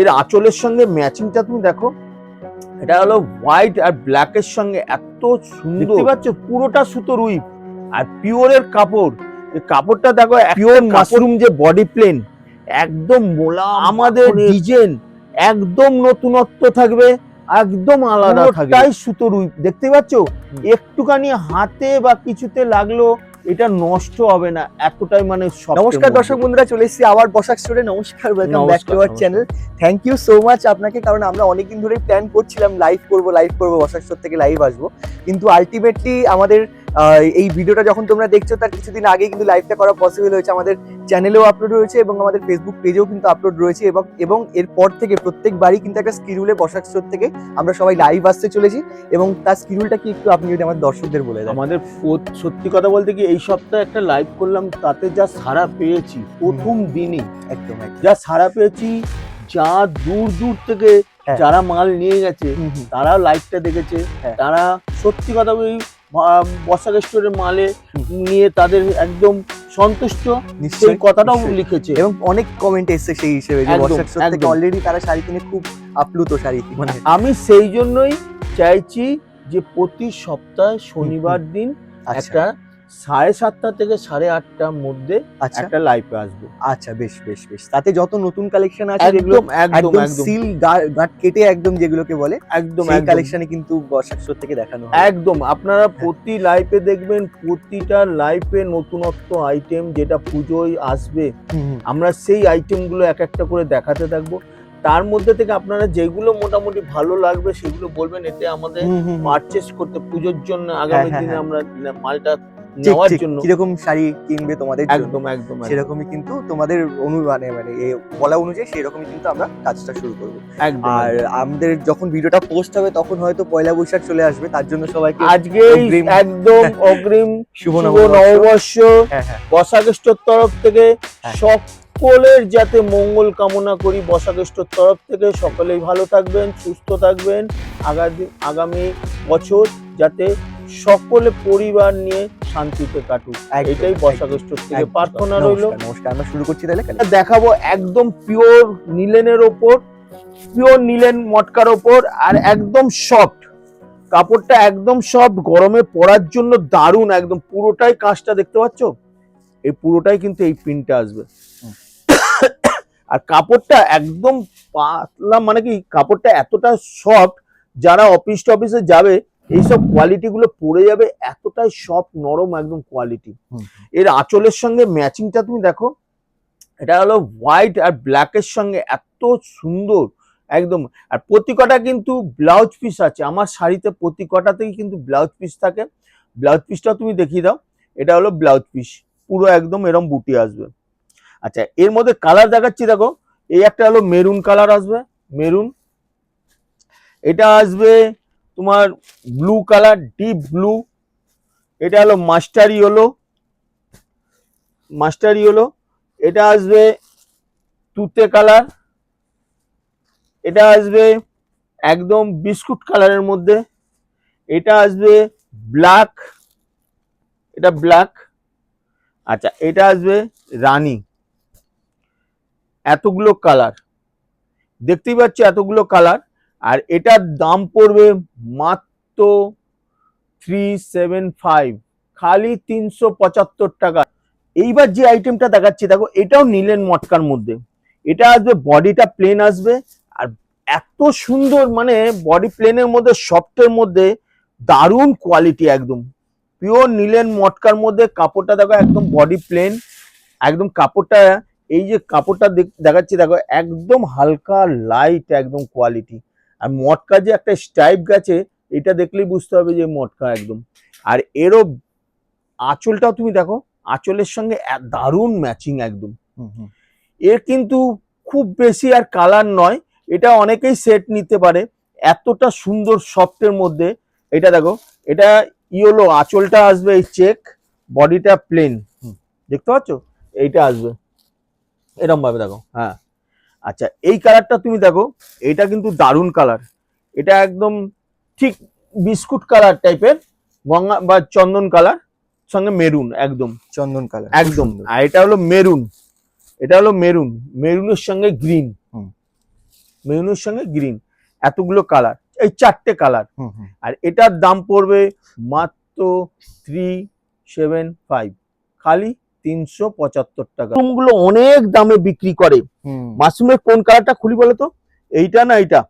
এর আঁচলের সঙ্গে ম্যাচিংটা তুমি দেখো, এটা হলো হোয়াইট আর ব্ল্যাকের সঙ্গে এত সুন্দর, দেখতে পাচ্ছ পুরোটা সুতোর উইপ আর পিওরের কাপড়। এই কাপড়টা দেখো পিওর মাশরুম যে বডি প্লেন, একদম মোলা, আমাদের ডিজাইন একদম নতুনত্ব থাকবে, একদম আলাদা থাকবে, তাই সুতোর উইপ দেখতে পাচ্ছ। একটুখানি হাতে বা কিছুতে লাগলো এটা নষ্ট হবে না, এতটাই মানে। নমস্কার দর্শক বন্ধুরা, চলে এসেছি আবার বসাক স্টোরে। নমস্কার, welcome back to our channel. Thank you so much আপনাকে, কারণ আমরা অনেকদিন ধরেই প্ল্যান করছিলাম লাইভ করব বসাক স্টোর থেকে লাইভ আসবো, কিন্তু আলটিমেটলি আমাদের এই ভিডিওটা যখন তোমরা দেখছো তার কিছুদিন আগে কিন্তু লাইভটা করা পসিবল হয়েছে। আমাদের চ্যানেলেও আপলোড রয়েছে এবং আমাদের ফেসবুক পেজেও কিন্তু আপলোড রয়েছে, এবং এরপর থেকে প্রত্যেকবারই কিন্তু একটা স্কিডিউলে বসাক স্টোর থেকে আমরা সবাই লাইভ আসতে চলেছি। এবং তার স্কিডিউলটা কি একটু আপনি যদি আমাদের দর্শকদের বলে দেন। আমাদের সত্যি কথা বলতে কি, এই সপ্তাহে একটা লাইভ করলাম, তাতে যা সাড়া পেয়েছি প্রথম দিনই, একদম যা সাড়া পেয়েছি, যা দূর দূর থেকে যারা মাল নিয়ে গেছে তারা লাইভটা দেখেছে, তারা সত্যি কথা বলি বসাক স্টোরের মালে নিয়ে তাদের একদম সন্তুষ্ট, সেই কথাটাও লিখেছে এবং অনেক কমেন্ট এসেছে সেই হিসেবে যে বসাক স্টোর থেকে অলরেডি তারা শাড়ি কিনে খুব আপ্লুত শাড়ি। মানে আমি সেই জন্যই চাইছি যে প্রতি সপ্তাহে শনিবার দিন একটা 7:30 থেকে 8:30টার মধ্যে একটা লাইভে আসবো। আচ্ছা, বেশ বেশ বেশ। তাতে যত নতুন কালেকশন আছে যেগুলো একদম সিল গাট কেটে একদম যেগুলোকে বলে একদম এই কালেকশনে কিন্তু বসাক স্টোর থেকে দেখানো হয়। একদম আপনারা প্রতি লাইভে দেখবেন, প্রতিটা লাইভে নতুনত্ব আইটেম যেটা পুজোয় আসবে, আমরা সেই আইটেমগুলো এক একটা করে দেখাতে থাকবো। তার মধ্যে থেকে আপনারা যেগুলো মোটামুটি ভালো লাগবে সেগুলো বলবেন, এতে আমাদের পারচেজ করতে পুজোর জন্য আগামী দিনে আমরা মালটা নেওয়ার জন্য কিরকম শাড়ি কিনবে তোমাদের জন্য, একদম একদম সেরকমই কিন্তু তোমাদের মানে বলা অনুযায়ী সেরকমই কিন্তু আমরা কাজটা শুরু করবো। আর আমাদের যখন ভিডিওটা পোস্ট হবে তখন হয়তো পয়লা বৈশাখ চলে আসবে, তার জন্য সবাইকে আজকে একদম অগ্রিম শুভ নববর্ষ বসাক স্টোর তরফ থেকে সকলের যাতে মঙ্গল কামনা করি। বসাক স্টোর তরফ থেকে সকলেই ভালো থাকবেন, সুস্থ থাকবেন, আগামী বছর যাতে সকলে পরিবার নিয়ে শান্তিতে কাটুক, এটাই বসাক স্টোর থেকে প্রার্থনা রইল। নমস্কার, আমরা শুরু করছি তাহলে। দেখাবো একদম পিওর নিলেনের ওপর, পিওর নিলেন মটকার ওপর, আর একদম সফট কাপড়টা, একদম সফট, গরমে পরার জন্য দারুণ, একদম পুরোটাই কাজটা দেখতে পাচ্ছ, এই পুরোটাই কিন্তু এই প্রিন্টটা আসবে। আর কাপড়টা একদম পাতলা, মানে কি কাপড়টা এতটা সফট, যারা অফিস টফিসে যাবে এইসব কোয়ালিটি গুলো পরে যাবে, এতটাই সফট নরম একদম কোয়ালিটি। এর আঁচলের সঙ্গে ম্যাচিংটা তুমি দেখো, এটা হলো হোয়াইট আর ব্ল্যাকের সঙ্গে এত সুন্দর একদম। আর প্রতিকটা কিন্তু ব্লাউজ পিস আছে আমার শাড়িতে, প্রতিকটাতেই কিন্তু ব্লাউজ পিস থাকে। ব্লাউজ পিসটা তুমি দেখিয়ে দাও, এটা হলো ব্লাউজ পিস, পুরো একদম এরম বুটি আসবে। আচ্ছা, এর মধ্যে কালার দেখাচ্ছি দেখো, এই একটা হলো মেরুন কালার আসবে, মেরুন, এটা আসবে তোমার ব্লু কালার, ডিপ ব্লু, এটা হলো মাস্টার ইয়েলো, মাস্টার ইয়েলো, এটা আসবে তুতে কালার, এটা আসবে একদম বিস্কুট কালারের মধ্যে, এটা আসবে ব্ল্যাক, এটা ব্ল্যাক। আচ্ছা, এটা আসবে রানী। এতগুলো কালার দেখতেই পাচ্ছ, এতগুলো কালার। আর এটার দাম পড়বে মাত্র 375, খালি 375 টাকা। এইবার যে আইটেমটা দেখাচ্ছি দেখো, এটাও নিলেন মটকার মধ্যে, এটা আসবে বডিটা প্লেন আসবে, আর এত সুন্দর, মানে বডি প্লেনের মধ্যে সফটের মধ্যে দারুণ কোয়ালিটি, একদম পিওর নিলেন মটকার মধ্যে। কাপড়টা দেখো একদম বডি প্লেন, একদম কাপড়টা, এই যে কাপড়টা দেখাচ্ছি দেখো, একদম হালকা লাইট একদম কোয়ালিটি। আর মটকা যে একটা স্টাইপ গেছে, এটা দেখলেই বুঝতে হবে যে মটকা একদম। আর এরও আঁচলটাও তুমি দেখো, আঁচলের সঙ্গে দারুণ ম্যাচিং একদম। এর কিন্তু খুব বেশি আর কালার নয়, এটা অনেকেই সেট নিতে পারে, এতটা সুন্দর সফটের মধ্যে। এটা দেখো, এটা ইয়েলো, আঁচলটা আসবে এই চেক, বডিটা প্লেন, দেখতে পাচ্ছ, এইটা আসবে এরকম ভাবে দেখো। হ্যাঁ, আচ্ছা, এই কালারটা তুমি দেখো, এটা কিন্তু দারুণ কালার, এটা একদম ঠিক বিস্কুট কালার টাইপের, গঙ্গা বা চন্দন কালার সঙ্গে মেরুন, একদম চন্দন কালার একদম। আর এটা হলো মেরুন, এটা হলো মেরুন, মেরুনের সঙ্গে গ্রিন, মেরুনের সঙ্গে গ্রিন, এতগুলো কালার, এই 4টে কালার। হুম হুম আর এটার দাম পড়বে মাত্র 375, খালি 375 টাকা। মাশরুমগুলো অনেক দামে বিক্রি করে। হুম। মাশরুমের কোন কালারটা খুলি বলো তো? এইটা না এইটা?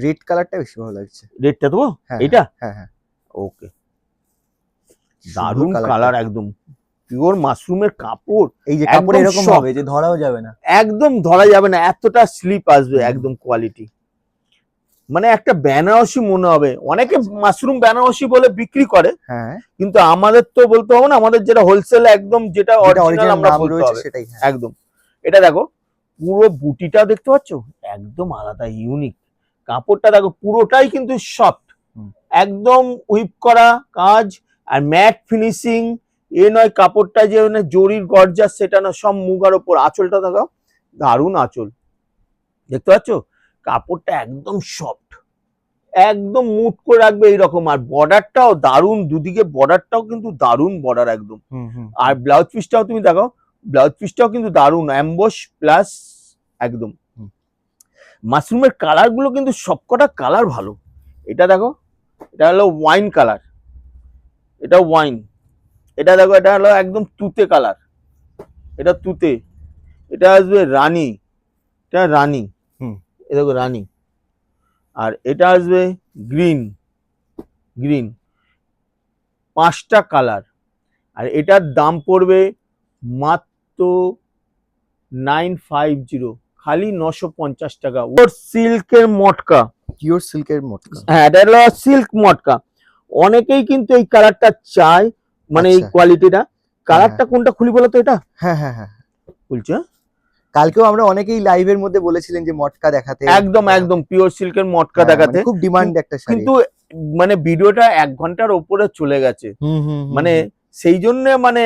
রেড কালারটা বেশি ভালো লাগছে। রেডটা দেবো? হ্যাঁ এইটা হ্যাঁ হ্যাঁ, ওকে। দারুণ colourটা। কালার, একদম পিওর মাশরুমের কাপড়। এই যে কাপড় একদম এরকম soft। হবে যে ধরাও যাবে না। একদম ধরা যাবে না, এতটা স্লিপ আসবে, একদম কোয়ালিটি। মানে একটা বেনারসি মনে হবে। অনেকে মাশরুম বেনারসি বলে বিক্রি করে, হ্যাঁ, কিন্তু আমাদের তো বলতে হবে না, আমাদের যেটা হোলসেল একদম যেটা অরিজিনাল অরিজিনাল আমরা নাম বলতে রয়েছে হবে সেটাই। হ্যাঁ, একদম। এটা দেখো, পুরো বুটিটা দেখতে পাচ্ছ, একদম আলাদা ইউনিক। কাপড়টা দেখো পুরোটাই কিন্তু সফট, হুম। একদম উইপ করা কাজ আর ম্যাট ফিনিশিং। এ নয় কাপড়টা যে মানে জরির গর্জাস, সেটা না, সব মুগার ওপর। আঁচলটা দেখো, দারুণ আঁচল, দেখতে পাচ্ছ? কাপড়টা একদম সফট, একদম মুট করে রাখবে এইরকম। আর বর্ডারটাও দারুণ, দুদিকে বর্ডারটাও কিন্তু দারুণ বর্ডার একদম। হুম হুম। আর ব্লাউজ পিসটাও তুমি দেখো, ব্লাউজ পিসটাও কিন্তু দারুণ অ্যাম্বস প্লাস একদম। হুম। মাশরুমের কালার গুলো কিন্তু সবকটা কালার ভালো। এটা দেখো, এটা হলো ওয়াইন কালার, এটা ওয়াইন। এটা দেখো, এটা হলো একদম তুতে কালার, এটা তুতে। এটা আসবে রানী, এটা রানী। হুম। এ দেখো রানী। আর এটা আসবে গ্রিন, গ্রিন। 5টা কালার। আর এটার দাম পড়বে মাত্র 950, খালি 950 টাকা। ওর সিল্কের মটকা, পিওর সিল্কের মটকা। হ্যাঁ এটা হলো সিল্ক মটকা। অনেকেই কিন্তু এই কালারটা চায়, মানে এই আচ্ছা। কোয়ালিটিটা। কালারটা কোনটা খুলি বলো তো? এটা হ্যাঁ হ্যাঁ হ্যাঁ, বলছো? কালকেও আমরা অনেকেই লাইভের মধ্যে বলেছিলেন যে মটকা দেখাতে। একদম একদম পিওর সিল্কের মটকা হ্যাঁ, দেখাতে। মানে খুব ডিমান্ড একটা শাড়ি। কিন্তু মানে ভিডিওটা 1 ঘন্টার উপরে চলে গেছে, হুম হুম হুম, মানে হুম। সেই জন্য মানে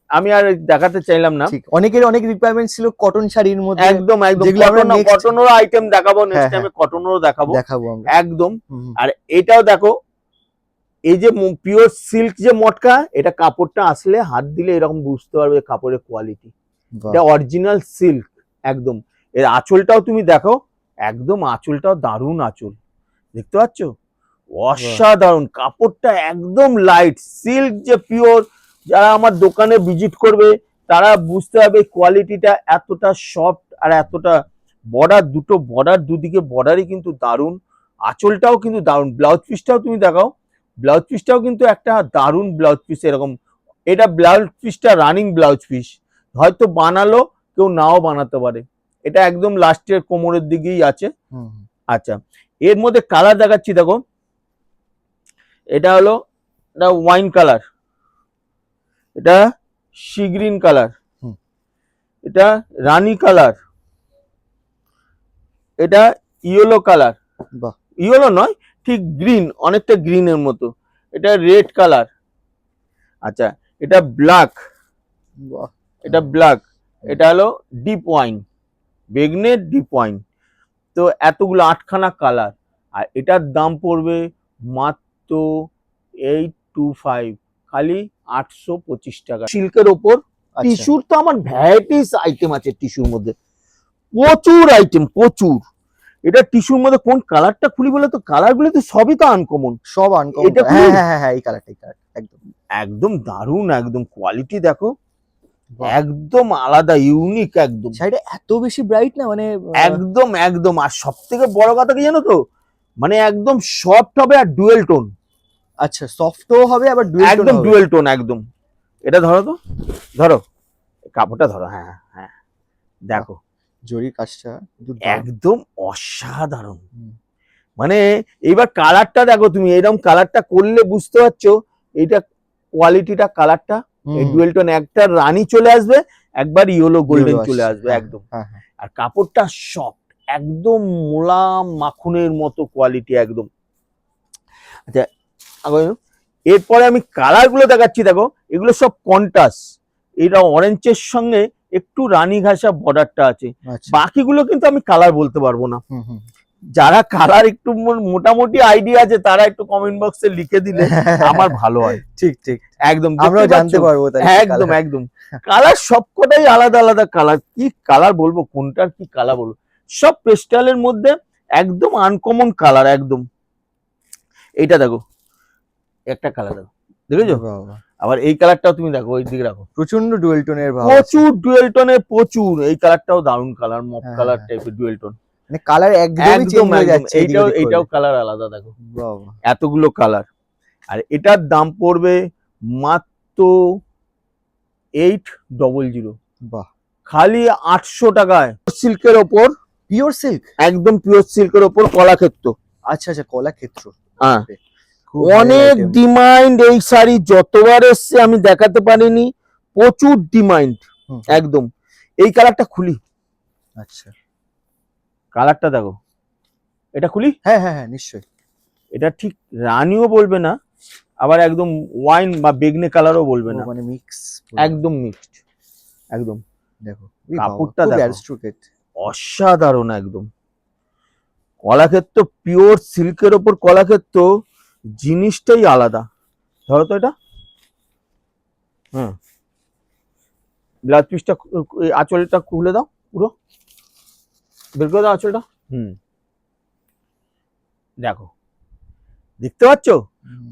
আমি আর দেখাতে চাইলাম না। ঠিক, অনেকের অনেক রিকোয়ারমেন্ট ছিল কটন শাড়ির মধ্যে, একদম একদম যেগুলো আমরা next কটনেরও আইটেম দেখাবো, নেক্সট হ্যাঁ, টাইমে কটনেরও দেখাবো দেখাবো আমরা। একদম। হুম, হুম। আর এটাও দেখো, এই যে পিওর সিল্ক যে মটকা, এটা কাপড়টা আসলে হাত দিলে এরকম বুঝতে পারবে কাপড়ের কোয়ালিটি। বাহ, এটা অরিজিনাল সিল্ক একদম। এর আঁচলটাও তুমি দেখো, একদম আঁচলটাও দারুণ আঁচল, দেখতে পাচ্ছ? অসাধারণ কাপড়টা, একদম লাইট সিল্ক যে পিওর। যারা আমার দোকানে ভিজিট করবে তারা বুঝতে পারবে কোয়ালিটিটা এতটা সফট আর এতটা। বর্ডার, দুটো বর্ডার, দুদিকে বর্ডারই কিন্তু দারুণ। আঁচলটাও কিন্তু দারুণ। ব্লাউজ পিসটাও তুমি দেখাও, ব্লাউজ পিসটাও কিন্তু একটা দারুণ ব্লাউজ পিস এরকম। এটা ব্লাউজ পিসটা রানিং ব্লাউজ পিস, হয়তো বানালো, কেউ নাও বানাতে পারে। এটা একদম লাস্টের কোমরের দিকেই আছে। হুম, হুম। আচ্ছা, এর মধ্যে কালার দেখাচ্ছি দেখো। এটা হলো, এটা ওয়াইন কালার, এটা সি গ্রিন কালার, হুম। এটা রানী কালার, এটা ইয়েলো কালার, বাহ, ইয়েলো নয় ঠিক গ্রিন, অনেকটা গ্রিনের মতো। এটা রেড কালার। আচ্ছা, এটা ব্ল্যাক, বাহ। এটা ব্ল্যাক। এটা হলো ডিপ ওয়াইন, বেগনের ডিপ ওয়াইন। তো এতগুলো 8খানা কালার। আর এটার দাম পড়বে মাত্র 825, খালি 825 টাকা। সিল্কের ওপর আচ্ছা, টিস্যুর তো আমার ভ্যারাইটিস আইটেম আছে, টিস্যুর মধ্যে প্রচুর আইটেম, প্রচুর। এটা টিস্যুর মধ্যে কোন কালারটা খুলি বলে তো? কালারগুলো তো সবই তো আনকমন। সব আনকমন। এটা হ্যাঁ খুলি? হ্যাঁ হ্যাঁ হ্যাঁ, এই কালারটা, এই কালার একদম। একদম দারুণ, একদম কোয়ালিটি দেখো, বাহ। একদম আলাদা ইউনিক একদম। শাড়িটা এত বেশি ব্রাইট না, মানে একদম একদম। আর সব থেকে বড় কথা কি জানো তো, মানে একদম সফট হবে আর ডুয়েল টোন। আচ্ছা, সফটও হবে আবার ডুয়েল টোন একদম হবে। ডুয়েল টোন একদম। এটা ধরো তো, ধরো কাপড়টা ধরো, হ্যাঁ হ্যাঁ, দেখো জরির কাজটা দুর্দান্ত। একদম অসাধারণ। হুম। মানে এইবার কালারটা দেখো তুমি, এরকম কালারটা করলে বুঝতে পারছো এটা কোয়ালিটিটা, কালারটা। এই হুম, ডুয়েল টোন, একটা রানী চলে আসবে, একবার ইয়েলো গোল্ডেন yellow চলে আসছে। আসবে হ্যাঁ, একদম। হ্যাঁ হ্যাঁ। আর কাপড়টা সফট, একদম মোলাম মাখনের মতো কোয়ালিটি একদম। আচ্ছা, এরপরে আমি কালার গুলো দেখাচ্ছি দেখো, এগুলো সব কন্ট্রাস্ট। এটা অরেঞ্জের সঙ্গে একটু রানী ঘাসা বর্ডারটা আছে। আচ্ছা। বাকিগুলো কিন্তু আমি কালার বলতে পারবো না। হুম হুম। যারা কালার একটু মোটামুটি আইডিয়া আছে তারা একটু কমেন্ট বক্সে লিখে দিলে আমার ভালো হয়। ঠিক ঠিক, একদম আমরাও জানতে পারবো তাহলে কি একদম colour। একদম। কালার সবকটাই আলাদা আলাদা কালার। কি কালার বলবো, কোনটার কি কালার বলবো, সব পেস্টালের মধ্যে একদম আনকমন কালার একদম। এইটা দেখো একটা কালার দেখো, দেখেছো? বাবা, আবার এই কালারটাও তুমি দেখো, ওই দিকে রাখো, প্রচন্ড ডুয়েল টোনের ভাব আছে। প্রচুর ডুয়েল টোনের, প্রচুর। এই কালারটাও দারুণ কালার, মপ হ্যাঁ, কালার হ্যাঁ। টাইপের ডুয়েল টোন, মানে কালার একদমই চেঞ্জ হয়ে যাচ্ছে এদিক ওদিক এইটাও করলে। কালার আলাদা দেখো, বাবা, এতগুলো কালার। আর এটার দাম পড়বে মাত্র 800, বাহ, খালি 800 টাকায়। সিল্কের ওপর, পিওর সিল্ক, একদম পিওর সিল্কের ওপর কলাক্ষেত্র। আচ্ছা আচ্ছা, কলাক্ষেত্র। হ্যাঁ, খুব ভালো অনেক item। ডিমান্ড এই শাড়ি, যতবার এসছে আমি দেখাতে পারিনি, প্রচুর ডিমান্ড হুম, একদম। এই কালারটা খুলি, আচ্ছা, কালারটা দেখো, এটা খুলি। হ্যাঁ হ্যাঁ হ্যাঁ, নিশ্চয়ই। এটা ঠিক রানিও বলবে না, আবার একদম ওয়াইন বা বেগনে কালারও বলবে ও, না, মানে মিক্স, একদম মিক্সড একদম। দেখো কাপড়টা খুব দেখো, অ্যারিস্টোক্রেট। অসাধারণ একদম। কলাক্ষেত্র পিওর সিল্কের ওপর কলাক্ষেত্র, জিনিসটাই আলাদা। ধরো তো এটা, হুম, ব্লাউজ পিসটা, আঁচলটা খুলে দাও, পুরো বের করে দাও আঁচলটা। দেখো, দেখতে পাচ্ছ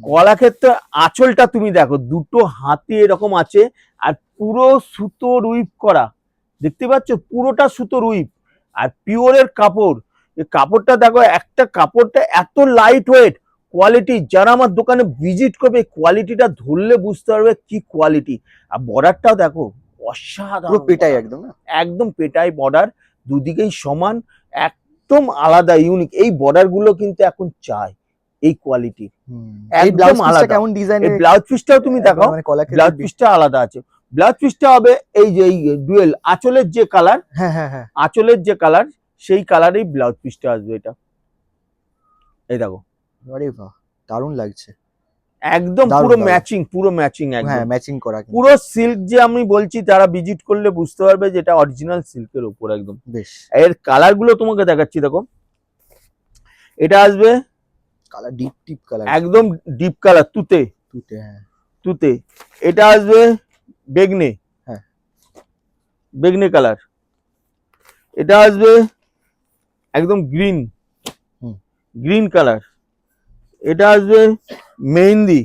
কলাক্ষেত্র আঁচলটা তুমি দেখো, দুটো হাতি এরকম আছে, আর পুরো সুতোর উইপ করা, দেখতে পাচ্ছ পুরোটা সুতোর উইপ। আর পিওরের কাপড়, এই কাপড়টা দেখো, একটা কাপড়টা এত লাইট ওয়েট কোয়ালিটি, যারা আমার দোকানে ভিজিট করবে কোয়ালিটিটা ধরলে বুঝতে পারবে কি কোয়ালিটি। আর বর্ডারটাও দেখো, পুরো অসাধারণ পেটাই border। একদম না? একদম পেটাই বর্ডার, দুদিকেই সমান, একদম আলাদা ইউনিক। এই বর্ডার গুলো কিন্তু এখন চাই এই কোয়ালিটি, এই ব্লাউজ একদম পিসটা আলাদা। কেমন ডিজাইনের? এই ব্লাউজ পিসটাও তুমি দেখো, মানে কলাক্ষেত্র। ব্লাউজ পিসটা আলাদা আছে। ব্লাউজ পিসটা হবে এই যে এই ডুয়েল আঁচলের যে কালার, হ্যাঁ হ্যাঁ হ্যাঁ, আঁচলের যে কালার সেই কালারেই ব্লাউজ পিসটা আসবে। এটা এই দেখো, আরে বাহ, দারুণ লাগছে। একদম দারুণ, পুরো দারুণ। ম্যাচিং, পুরো ম্যাচিং হ্যাঁ, একদম, ম্যাচিং করা কিন্তু। পুরো সিল্ক। যে আমি বলছি, যারা ভিজিট করলে বুঝতে পারবে যেটা অরিজিনাল সিল্কের উপর একদম। বেশ, এর কালার গুলো তোমাকে দেখাচ্ছি দেখো, এটা আসবে কালার ডিপ ডিপ কালার, একদম ডিপ কালার, তুতে তুতে, হ্যাঁ তুতে। এটা আসবে বেগনে, হ্যাঁ, বেগনে কালার। এটা আসবে একদম গ্রিন, হুম, গ্রিন কালার। এটা আসবে মেহেন্দি।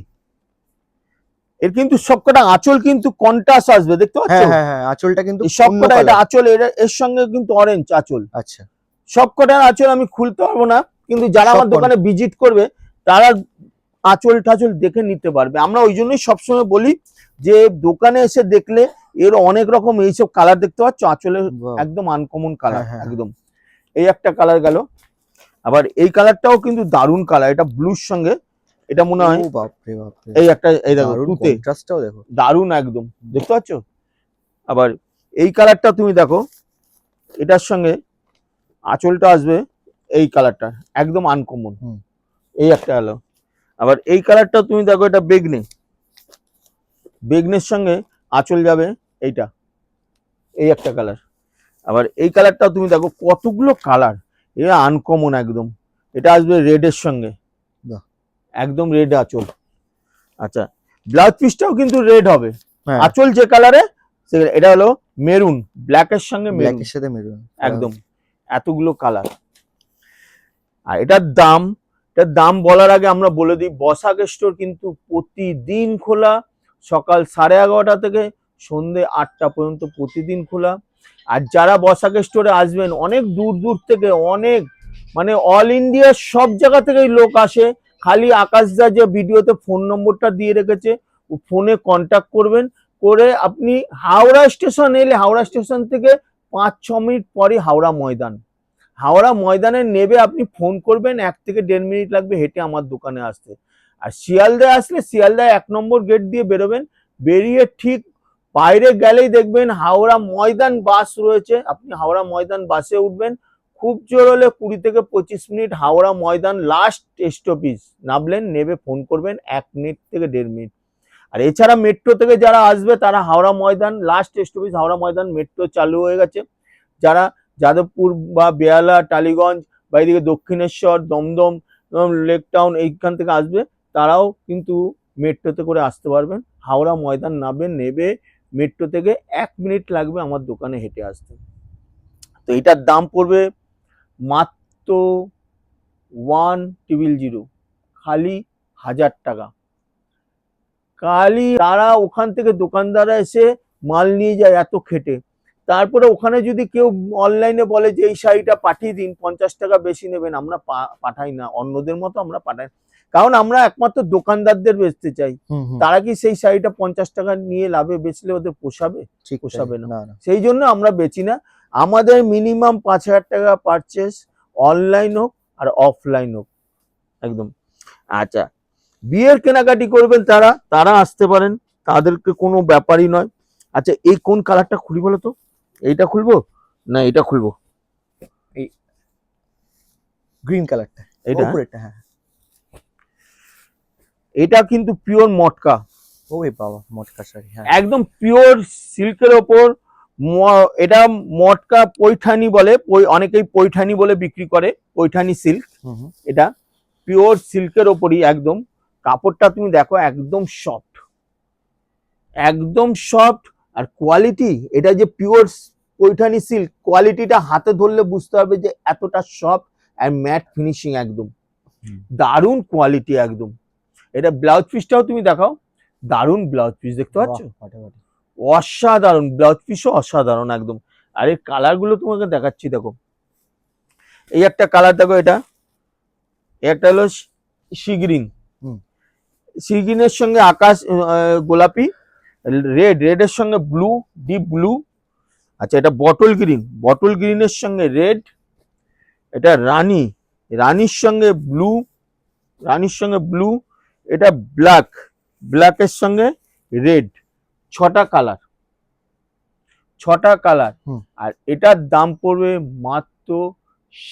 এর কিন্তু সবকটা আঁচল কিন্তু কন্ট্রাস্ট আসবে, দেখতে পাচ্ছ? হ্যাঁ হ্যাঁ হ্যাঁ, আঁচলটা কিন্তু এই অন্য সবকটা, এটা colour। আঁচল, এর সঙ্গে কিন্তু অরেঞ্জ আঁচল। আচ্ছা, সবকটার আঁচল আমি খুলতে পারবো না, কিন্তু যারা সব আমার দোকানে ভিজিট করবে তারা আঁচল টাচল দেখে নিতে পারবে। আমরা ওই জন্যই সবসময় বলি যে দোকানে এসে দেখলে এর অনেক রকম এইসব কালার দেখতে পাচ্ছ, আঁচলের বাহ, একদম আনকমন কালার হ্যাঁ, হ্যাঁ। একদম। এই একটা কালার গেল। আবার এই কালারটাও কিন্তু দারুণ কালার, এটা ব্লুর সঙ্গে, এটা মনে হয় ও বাপ রে বাপ রে, এই একটা, এই দেখো দারুণ তুতে, কন্ট্রাস্টটাও দেখো। দারুণ একদম, দেখতে পাচ্ছ? আবার এই কালারটা তুমি দেখো, এটার সঙ্গে আঁচলটা আসবে এই কালারটা, একদম আনকমন। হুম। এই একটা হলো। আবার এই কালারটা তুমি দেখো, এটা বেগনে, বেগনের সঙ্গে আঁচল যাবে এইটা, এই একটা কালার। আবার এই কালারটা তুমি দেখো, কতগুলো কালার, এ আনকমন একদম। এটা আসবে রেডের সঙ্গে, বাহ, একদম রেড আঁচল। আচ্ছা, ব্লাউজ পিসটাও কিন্তু রেড হবে, হ্যাঁ, আঁচল যে কালারে, এটা হলো মেরুন, ব্ল্যাকের সঙ্গে মেরুন, ব্ল্যাকের সাথে মেরুন, একদম এতগুলো কালার। আর এটার দাম বলার আগে আমরা বলে দিই, বসাক স্টোর কিন্তু প্রতিদিন খোলা, সকাল 11:30 থেকে সন্ধে 8টা পর্যন্ত প্রতিদিন খোলা। আর যারা বসাক স্টোরে আসবেন, অনেক দূর দূর থেকে, অনেক মানে অল ইন্ডিয়ার সব জায়গা থেকেই লোক আসে। খালি আকাশদা যে ভিডিওতে ফোন নম্বরটা দিয়ে রেখেছে, ও ফোনে কন্ট্যাক্ট করবেন, করে আপনি হাওড়া স্টেশন এলে, হাওড়া স্টেশন থেকে 5-6 মিনিট পরে হাওড়া ময়দান, হাওড়া ময়দানে নেবে, আপনি ফোন করবেন, 1 থেকে 1.5 মিনিট লাগবে হেঁটে আমার দোকানে আসতে। আর শিয়ালদায় আসলে শিয়ালদায় 1 নম্বর গেট দিয়ে বেরোবেন, বেরিয়ে ঠিক বাইরে গেলেই দেখবেন হাওড়া ময়দান বাস রয়েছে, আপনি হাওড়া ময়দান বাসে উঠবেন, খুব জোর হলে 20 থেকে 25 minute Howrah Maidan last stoppage নামলেন, নেবে ফোন করবেন, 1 মিনিট থেকে 1.5 মিনিট। আর এছাড়া মেট্রো থেকে যারা আসবে তারা Howrah Maidan last stoppage, Howrah Maidan metro চালু হয়ে গেছে। যারা যাদবপুর বা বেহালা, টালিগঞ্জ বা এদিকে দক্ষিণেশ্বর, দমদম, লেক টাউন এইখান থেকে আসবে, তারাও কিন্তু মেট্রোতে করে আসতে পারবেন। হাওড়া ময়দান নামবেন, নেবে মেট্রো থেকে 1 মিনিট লাগবে আমার দোকানে হেঁটে আসতে। তো এটার দাম পড়বে মাত্র 100, খালি 1000 টাকা। খালি তারা ওখান থেকে দোকানদাররা এসে মাল নিয়ে যায় এত খেটে। তারপরে ওখানে যদি কেউ অনলাইনে বলে যে এই শাড়িটা পাঠিয়ে দিন, 50 টাকা বেশি নেবেন, আমরা পাঠাই না, অন্যদের মতো আমরা পাঠাই, কারণ আমরা একমাত্র দোকানদারদের বেচতে চাই। তারা কি সেই শাড়িটা 50 টাকা নিয়ে লাভে বেচলে ওদের পোষাবে? ঠিক পোষাবে না। না। সেই জন্য আমরা বেচি না। আমাদের মিনিমাম 5000 টাকা পারচেস, অনলাইন হোক আর অফলাইন হোক একদম। আচ্ছা, বিয়ের কেনাকাটি করবেন তারা আসতে পারেন, তাদেরকে কোনো ব্যাপারই নয়। আচ্ছা, এই কোন কালারটা খুলি বলো তো? এইটা খুলবো না এটা খুলবো? এই গ্রিন কালারটা, এটা উপরেরটা। হ্যাঁ, এটা কিন্তু পিওর মটকা। ওরে বাবা, মটকা শাড়ি। হ্যাঁ, একদম পিওর সিল্কের ওপর। এটা মটকা পৈঠানি বলে, অনেকেই পৈঠানি বলে বিক্রি করে, পৈঠানি সিল্ক। এটা পিওর সিল্কের ওপরই একদম। কাপড়টা তুমি দেখো, একদম সফট, একদম সফট। আর কোয়ালিটি, এটা যে পিওর পৈঠানি সিল্ক, কোয়ালিটিটা হাতে ধরলে বুঝতে হবে যে এতটা সফট আর ম্যাট ফিনিশিং, একদম দারুণ কোয়ালিটি একদম। এটা ব্লাউজ পিসটাও তুমি দেখাও, দারুণ ব্লাউজ পিস, দেখতে পাচ্ছ? অসাধারণ ব্লাউজ পিসও, অসাধারণ একদম। আর এর কালার গুলো তোমাকে দেখাচ্ছি, দেখো এই একটা কালার দেখো, এটা একটা হলো সি গ্রিন, সি গ্রিনের সঙ্গে আকাশ গোলাপি, রেডের সঙ্গে ব্লু, ডিপ ব্লু। আচ্ছা, এটা বটল গ্রিন, বটল গ্রিনের সঙ্গে রেড। এটা রানীর সঙ্গে ব্লু, রানীর সঙ্গে ব্লু। এটা ব্ল্যাকের সঙ্গে রেড। 6টা কালার, 6টা কালার। আর এটার দাম পড়বে মাত্র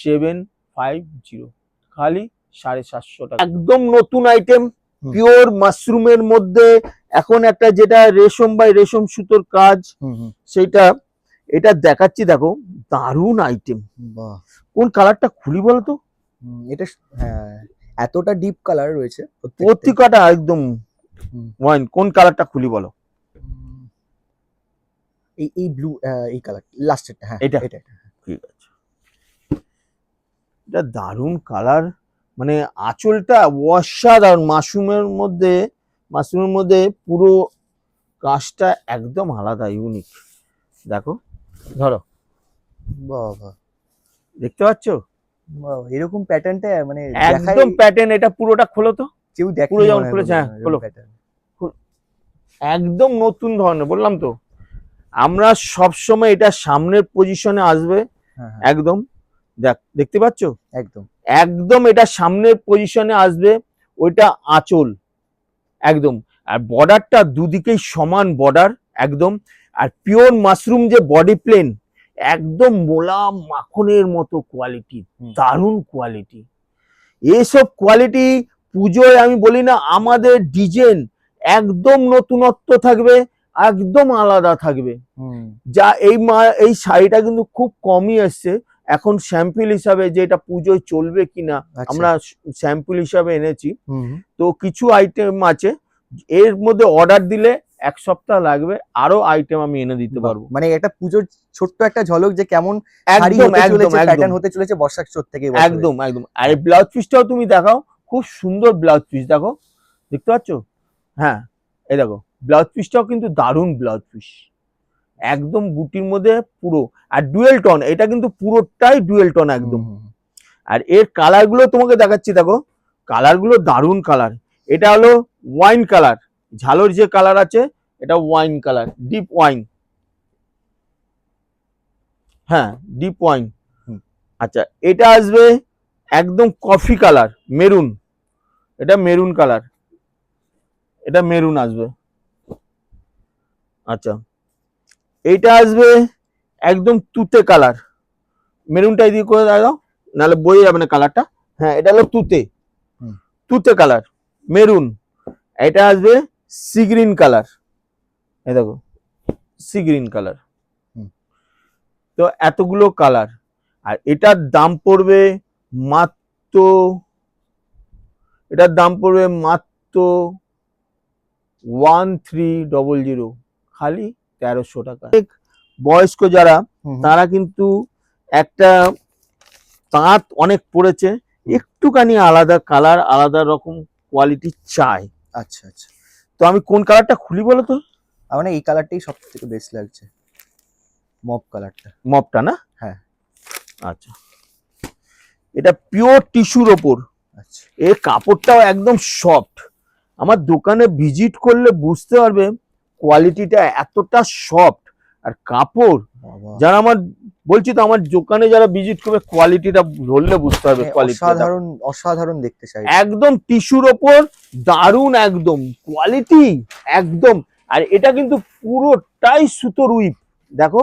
750, খালি 750 টাকা। একদম নতুন আইটেম, পিওর মাশরুমের মধ্যে। এখন একটা যেটা রেশম বাই রেশম সুতোর কাজ, সেটা এটা দেখাচ্ছি, দেখো দারুণ আইটেম। কোন কালারটা খুলি বলো তো? এটা হ্যাঁ, এতটা ডিপ কালার রয়েছে প্রত্যেকটা একদম ওয়াইন। কোন কালারটা খুলি বলো? এই ব্লু, এই কালার লাস্টেরটা। হ্যাঁ, এটা ঠিক আছে। এটা দারুণ কালার, মানে আঁচলটা অসাধারণ। মাশরুমের মধ্যে পুরো কাজটা একদম আলাদা, ইউনিক। দেখো, ধরো, বাবা, দেখতে পাচ্ছ? এরকম প্যাটার্নটা মানে একদম প্যাটার্ন। এটা পুরোটা খোলো তো, কেউ দেখে পুরো যেমন খুলেছে। হ্যাঁ, খোলো। একদম নতুন ধরনের, বললাম তো, আমরা সব সময় এটা সামনের পজিশনে আসবে একদম। দেখতে পাচ্ছ? একদম এটা সামনের পজিশনে আসবে। ওইটা আঁচল একদম। আর বর্ডারটা দুদিকেই সমান বর্ডার একদম। আর পিওর মাশরুম যে বডি প্লেন, একদম মোলাম মাখনের মতো কোয়ালিটি, দারুণ কোয়ালিটি। এইসব কোয়ালিটি পুজোয় আমি বলি না, আমাদের ডিজাইন একদম নতুনত্ব থাকবে, একদম আলাদা থাকবে। যা এই শাড়িটা কিন্তু খুব কমই এসছে এখন স্যাম্পল হিসাবে, যে এটা পুজোয় চলবে কিনা আমরা স্যাম্পল হিসাবে এনেছি। তো কিছু আইটেম আছে, এর মধ্যে অর্ডার দিলে 1 সপ্তাহ লাগবে, আরো আইটেম আমি এনে দিতে পারবো। মানে একটা পুজোর ছোট্ট একটা ঝলক যে কেমন প্যাটার্ন হতে চলেছে বর্ষার চোট থেকে। একদম। আর এই ব্লাউজ পিসটাও তুমি দেখাও, খুব সুন্দর ব্লাউজ পিস, দেখো, দেখতে পাচ্ছ? হ্যাঁ, এই দেখো ব্লাউজ পিসটাও কিন্তু দারুণ ব্লাউজ পিস, একদম বুটির মধ্যে পুরো। আর ডুয়েল টোন, এটা কিন্তু পুরোটাই ডুয়েল টোন একদম। আর এর কালার গুলো তোমাকে দেখাচ্ছি, দেখো কালার গুলো দারুণ কালার। এটা হলো ওয়াইন কালার, ঝালোর যে কালার আছে এটা ওয়াইন কালার, ডিপ ওয়াইন। হ্যাঁ, ডিপ ওয়াইন। আচ্ছা, এটা আসবে একদম কফি কালার, মেরুন। এটা মেরুন কালার, এটা মেরুন আসবে। আচ্ছা, এইটা আসবে একদম তুতে কালার, মেরুনটা এদিকে করে দাও, নাহলে বয়ে যাবে না কালারটা। হ্যাঁ, এটা হলো তুতে কালার, মেরুন। এটা আসবে সি গ্রিন কালার, এই দেখো সি গ্রিন কালার। তো এতগুলো কালার। আর এটার দাম পড়বে মাত্র 1300, খালি 1300 টাকা। বয়স্ক যারা, তারা কিন্তু একটা তাঁত অনেক পড়েছে, একটুখানি আলাদা কালার, আলাদা রকম কোয়ালিটি চাই। আচ্ছা আচ্ছা, তো আমি কোন কালারটা খুলি বলো তো? আমার না এই কালারটাই সব থেকে বেস্ট লাগছে, মপ কালারটা। মপটা না? হ্যাঁ। আচ্ছা, এটা পিওর টিস্যুর ওপর, আচ্ছা, এর কাপড়টাও একদম সফট। আমার দোকানে ভিজিট করলে বুঝতে পারবে কোয়ালিটিটা এতটা সফট। আর কাপড় বাবা, যারা আমার, বলছি তো আমার দোকানে যারা ভিজিট করবে কোয়ালিটিটা ধরলে বুঝতে পারবে কোয়ালিটিটা। অসাধারণ অসাধারণ দেখতে চাই, একদম টিস্যুর ওপর, দারুন একদম কোয়ালিটি একদম। আর এটা কিন্তু পুরোটাই সুতোর উইপ, দেখো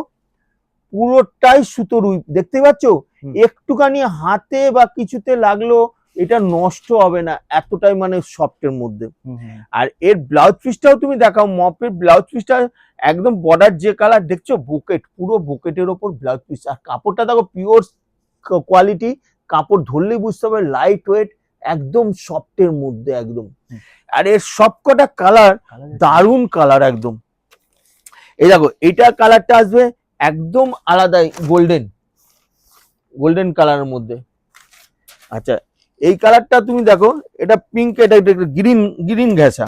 পুরোটাই সুতোর উইপ, দেখতে পাচ্ছ? একটুখানি হাতে বা কিছুতে লাগলো এটা নষ্ট হবে না, এতটাই মানে সফটের মধ্যে। আর এর ব্লাউজ পিসটাও তুমি দেখাও, মপের ব্লাউজ পিসটা একদম বর্ডার যে কালার দেখছো, বুকেট, পুরো বুকেটের ওপর ব্লাউজ পিস। আর কাপড়টা দেখো পিওর কোয়ালিটি, কাপড় ধরলেই বুঝতে হবে লাইট ওয়েট, একদম সফটের মধ্যে একদম। আর এর সবকটা কালার দারুন কালার একদম। এই দেখো এটা কালারটা আসবে একদম আলাদা, গোল্ডেন গোল্ডেন কালারের মধ্যে। আচ্ছা, এই কালারটা তুমি দেখো, এটা পিঙ্ক, এটা গ্রিন, গ্রিন ঘেঁষা,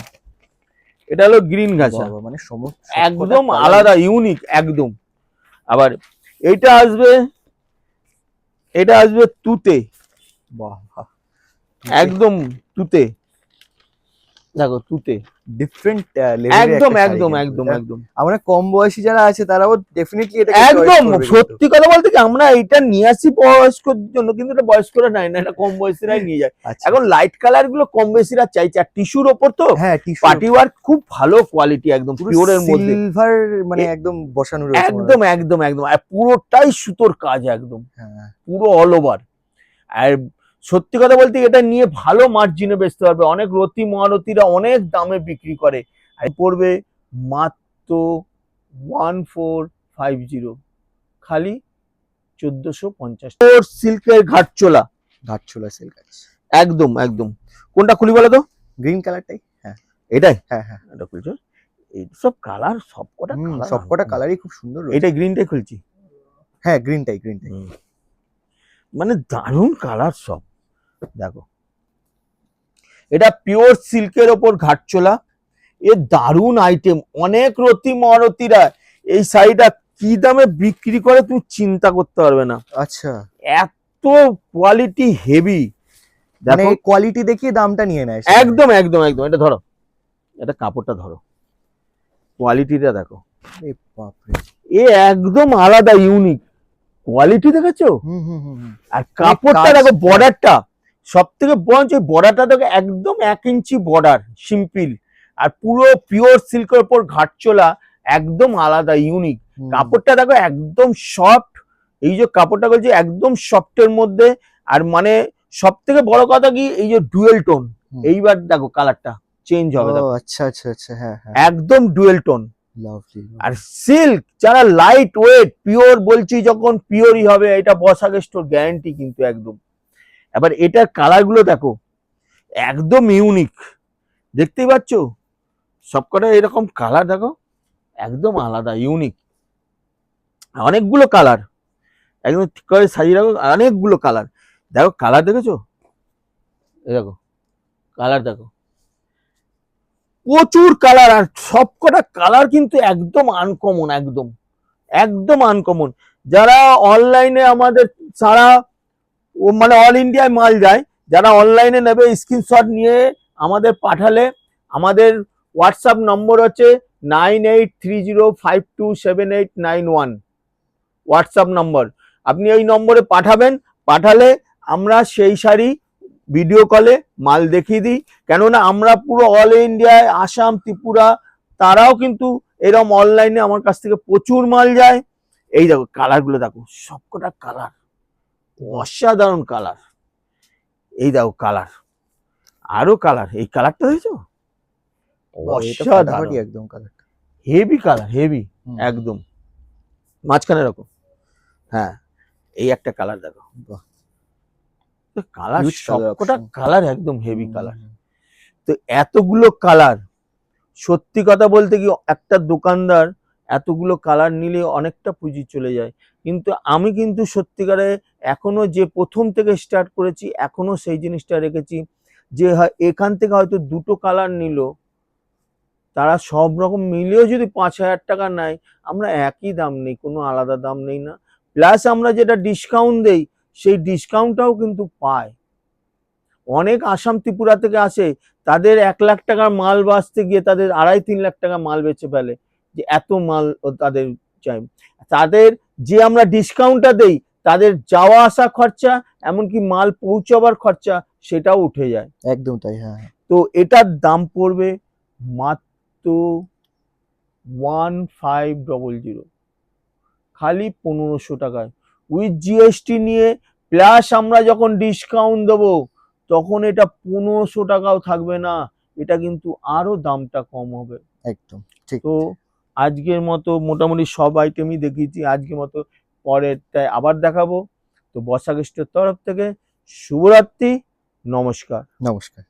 এটা হলো গ্রিন ঘেঁষা, মানে একদম আলাদা ইউনিক একদম। আবার এটা আসবে, এটা আসবে তুতে, একদম তুতে, দেখো তুতে, ডিফারেন্ট একদম একদম একদম একদম। আমরা কম বয়সী যারা আছে তারাও ডেফিনেটলি এটা একদম সত্যি কথা বলতে কি, আমরা এটা নিয়ে আসি বয়স্কর জন্য, কিন্তু এটা বয়স্করা নাই না, এটা কম বয়সীরাই নিয়ে যায়। এখন লাইট কালার গুলো কম বেশিরা চাইছে, আর টিস্যুর ওপর তো, হ্যাঁ পার্টি ওয়ার্ক খুব ভালো কোয়ালিটি, একদম পিওরের মধ্যে, সিলভার মানে একদম বসানো রয়েছে, একদম একদম একদম। আর পুরোটাই সুতোর কাজ একদম, পুরো অল ওভার। আর সত্যি কথা বলতে এটা নিয়ে ভালো মার্জিনে বেচতে পারবে, অনেক রতি মহারতিরা অনেক দামে বিক্রি করে। আর পড়বে মাত্র 1450, খালি 1450। সিল্কের ঘাটচোলা, ঘাটচোলা সিল্ক আছে একদম একদম। কোনটা খুলি বলো তো? গ্রিন কালারটাই, হ্যাঁ এটাই, হ্যাঁ হ্যাঁ এটা খুলছো। এই সব কালার, সবকটা কালার, সবকটা কালারই খুব সুন্দর। এটা গ্রিনটাই খুলছি, হ্যাঁ গ্রিনটাই গ্রিনটাই, মানে দারুণ কালার সব। দেখো এটা পিওর সিল্কের ওপর ঘাটচোলা, এ দারুণ আইটেম। অনেক রতি মহারতিরা এই শাড়িটা কি দামে বিক্রি করে তুমি চিন্তা করতে পারবে না। আচ্ছা, এত কোয়ালিটি হেভি, মানে কোয়ালিটি দেখিয়ে দামটা নিয়ে নেয়, একদম একদম একদম। এটা ধরো, এটা কাপড়টা ধরো, কোয়ালিটিটা দেখো, এ একদম আলাদা ইউনিক কোয়ালিটি, দেখেছো? আর কাপড়টা দেখো, বর্ডারটা সব থেকে বঞ্চ, বর্ডারটা দেখো একদম 1 ইঞ্চি বর্ডার, সিম্পল। আর পুরো পিওর সিল্কের উপর ঘাটচোলা, একদম আলাদা ইউনিক। কাপড়টা দেখো একদম সফট, এই যে কাপড়টা বলছি একদম সফটের মধ্যে। আর মানে সব থেকে বড় কথা কি, এই যে ডুয়েল টোন, এইবার দেখো কালারটা চেঞ্জ হবে, দেখো আচ্ছা আচ্ছা আচ্ছা, হ্যাঁ একদম ডুয়েল টোন। আর সিল্ক যারা লাইট ওয়েট পিওর, বলছি যখন পিওরই হবে, এটা বসাক স্টোর গ্যারান্টি কিন্তু একদম। এবার এটার কালার গুলো দেখো একদম ইউনিক, দেখতেই পাচ্ছ সবকটা এরকম কালার, দেখো একদম আলাদা ইউনিক। অনেকগুলো কালার একদম ঠিক করে সাজিয়ে রাখো, অনেকগুলো কালার। দেখো কালার দেখেছো, এই দেখো কালার দেখো, প্রচুর কালার। আর সবকটা কালার কিন্তু একদম আনকমন, একদম একদম আনকমন। যারা অনলাইনে আমাদের সারা মানে অল ইন্ডিয়ায় মাল যায়, যারা অনলাইনে নেবে স্ক্রিনশট নিয়ে আমাদের পাঠালে, আমাদের হোয়াটসঅ্যাপ নম্বর হচ্ছে 9830527891 হোয়াটসঅ্যাপ নম্বর। আপনি এই নম্বরে পাঠাবেন, পাঠালে আমরা সেই শাড়ি ভিডিও কলে মাল দেখিয়ে দিই। কেননা আমরা পুরো অল ইন্ডিয়ায়, আসাম, ত্রিপুরা, তারাও কিন্তু এরকম অনলাইনে আমার কাছ থেকে প্রচুর মাল যায়। এই দেখো কালারগুলো দেখো, সবকটা কালার অসাধারণ কালার। এই দেখো কালার, আরো কালার, এই কালারটা দেখছো অসাধারণ, একদম কালার হেভি কালার, হেভি একদম। মাঝখানে রাখো, হ্যাঁ এই একটা কালার দেখো, কালার সবকটা কালার একদম হেভি কালার। তো এতগুলো কালার, সত্যি কথা বলতে কি একটা দোকানদার এতগুলো কালার নিলে অনেকটা পুঁজি চলে যায়, কিন্তু আমি কিন্তু সত্যিকারে এখনো যে প্রথম থেকে স্টার্ট করেছি এখনো সেই জিনিসটা রেখেছি, যে এখান থেকে হয়তো দুটো কালার নিল, তারা সব রকম মিলিয়েও যদি 5,000 টাকা নেয়, আমরা একই দাম নেই, কোনো আলাদা দাম নেই না। প্লাস আমরা যেটা ডিসকাউন্ট দেই সেই ডিসকাউন্টটাও কিন্তু পায়। অনেক আসাম ত্রিপুরা থেকে আসে, তাদের 1,00,000 টাকার মাল বাঁচতে গিয়ে তাদের 2.5-3 লাখ টাকা মাল বেচে ফেলে, যে এত মাল তাদের চাই। তাদের যে আমরা ডিসকাউন্টটা দেই, তাদের যাওয়া আসা খরচা, এমনকি মাল পৌঁছাবার খরচা, সেটাও উঠে যায়। একদম তাই, হ্যাঁ। তো এটার দাম পড়বে মাত্র 1500, খালি 1500 টাকায় উইথ জিএসটি নিয়ে। প্লাস আমরা যখন ডিসকাউন্ট দেবো তখন এটা 1500 টাকাও থাকবে না, এটা কিন্তু আরো দামটা কম হবে। একদম ঠিক। তো আজকের মতো মোটামুটি সব আইটেমই দেখিয়েছি, আজকের মতো পরেরটায় আবার দেখাবো। তো বর্ষা গেস্টের তরফ থেকে শুভরাত্রি, নমস্কার। নমস্কার।